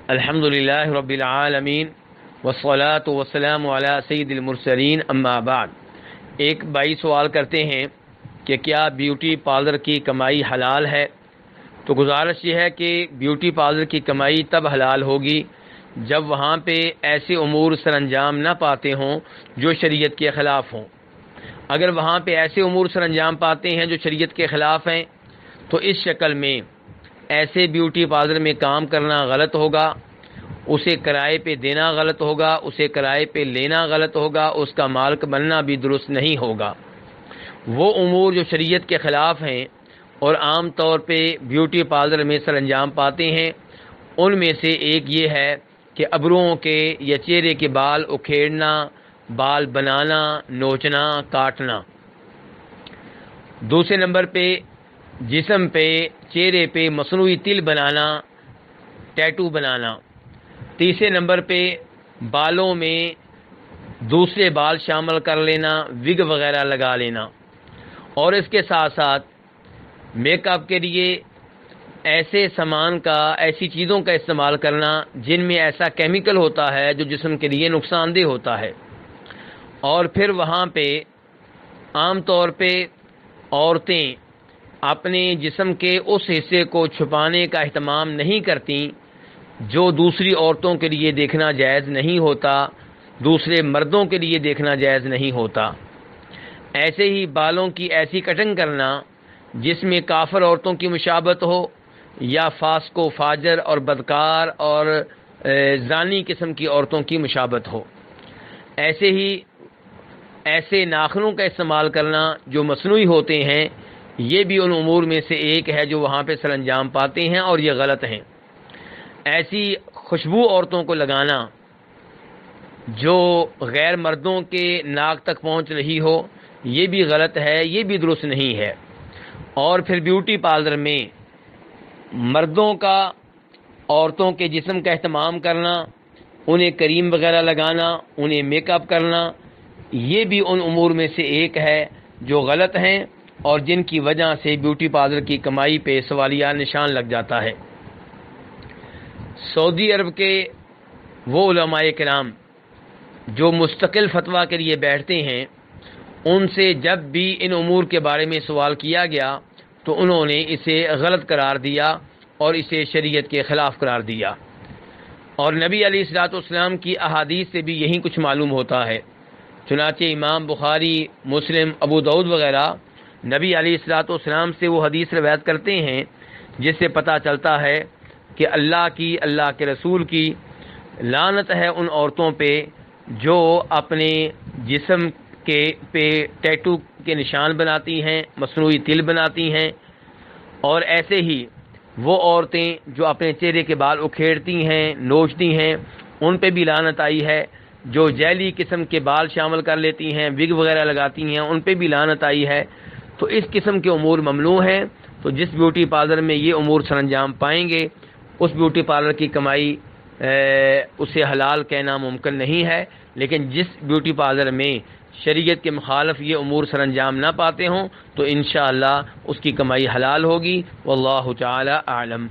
الحمدللہ رب العالمین والصلاة والسلام علی سید المرسلین اما بعد۔ ایک بھائی سوال کرتے ہیں کہ کیا بیوٹی پارلر کی کمائی حلال ہے؟ تو گزارش یہ ہے کہ بیوٹی پارلر کی کمائی تب حلال ہوگی جب وہاں پہ ایسے امور سر انجام نہ پاتے ہوں جو شریعت کے خلاف ہوں۔ اگر وہاں پہ ایسے امور سر انجام پاتے ہیں جو شریعت کے خلاف ہیں تو اس شکل میں ایسے بیوٹی پارلر میں کام کرنا غلط ہوگا، اسے کرائے پہ دینا غلط ہوگا، اسے کرائے پہ لینا غلط ہوگا، اس کا مالک بننا بھی درست نہیں ہوگا۔ وہ امور جو شریعت کے خلاف ہیں اور عام طور پہ بیوٹی پارلر میں سر انجام پاتے ہیں، ان میں سے ایک یہ ہے کہ ابروؤں کے یا چہرے کے بال اکھیڑنا، بال بنانا، نوچنا، کاٹنا۔ دوسرے نمبر پہ جسم پہ، چہرے پہ مصنوعی تل بنانا، ٹیٹو بنانا۔ تیسرے نمبر پہ بالوں میں دوسرے بال شامل کر لینا، وگ وغیرہ لگا لینا، اور اس کے ساتھ ساتھ میک اپ کے لیے ایسے سامان کا، ایسی چیزوں کا استعمال کرنا جن میں ایسا کیمیکل ہوتا ہے جو جسم کے لیے نقصان دہ ہوتا ہے۔ اور پھر وہاں پہ عام طور پہ عورتیں اپنے جسم کے اس حصے کو چھپانے کا اہتمام نہیں کرتیں جو دوسری عورتوں کے لیے دیکھنا جائز نہیں ہوتا، دوسرے مردوں کے لیے دیکھنا جائز نہیں ہوتا۔ ایسے ہی بالوں کی ایسی کٹنگ کرنا جس میں کافر عورتوں کی مشابہت ہو یا فاسق و فاجر اور بدکار اور زانی قسم کی عورتوں کی مشابہت ہو۔ ایسے ہی ایسے ناخنوں کا استعمال کرنا جو مصنوعی ہوتے ہیں، یہ بھی ان امور میں سے ایک ہے جو وہاں پہ سر انجام پاتے ہیں اور یہ غلط ہیں۔ ایسی خوشبو عورتوں کو لگانا جو غیر مردوں کے ناک تک پہنچ رہی ہو، یہ بھی غلط ہے، یہ بھی درست نہیں ہے۔ اور پھر بیوٹی پارلر میں مردوں کا عورتوں کے جسم کا اہتمام کرنا، انہیں کریم وغیرہ لگانا، انہیں میک اپ کرنا، یہ بھی ان امور میں سے ایک ہے جو غلط ہیں اور جن کی وجہ سے بیوٹی پارلر کی کمائی پہ سوالیہ نشان لگ جاتا ہے۔ سعودی عرب کے وہ علماء کرام جو مستقل فتویٰ کے لیے بیٹھتے ہیں، ان سے جب بھی ان امور کے بارے میں سوال کیا گیا تو انہوں نے اسے غلط قرار دیا اور اسے شریعت کے خلاف قرار دیا۔ اور نبی علیہ الصلوۃ والسلام کی احادیث سے بھی یہی کچھ معلوم ہوتا ہے۔ چنانچہ امام بخاری، مسلم، ابو داؤد وغیرہ نبی علیہ الصلوۃ والسلام سے وہ حدیث روایت کرتے ہیں جس سے پتہ چلتا ہے کہ اللہ کی، اللہ کے رسول کی لعنت ہے ان عورتوں پہ جو اپنے جسم کے پہ ٹیٹو کے نشان بناتی ہیں، مصنوعی تل بناتی ہیں، اور ایسے ہی وہ عورتیں جو اپنے چہرے کے بال اکھیڑتی ہیں، نوچتی ہیں، ان پہ بھی لعنت آئی ہے۔ جو جیلی قسم کے بال شامل کر لیتی ہیں، وگ وغیرہ لگاتی ہیں، ان پہ بھی لعنت آئی ہے۔ تو اس قسم کے امور ممنوع ہیں۔ تو جس بیوٹی پارلر میں یہ امور سر انجام پائیں گے، اس بیوٹی پارلر کی کمائی اسے حلال کہنا ممکن نہیں ہے، لیکن جس بیوٹی پارلر میں شریعت کے مخالف یہ امور سر انجام نہ پاتے ہوں تو انشاءاللہ اس کی کمائی حلال ہوگی۔ واللہ تعالی اعلم۔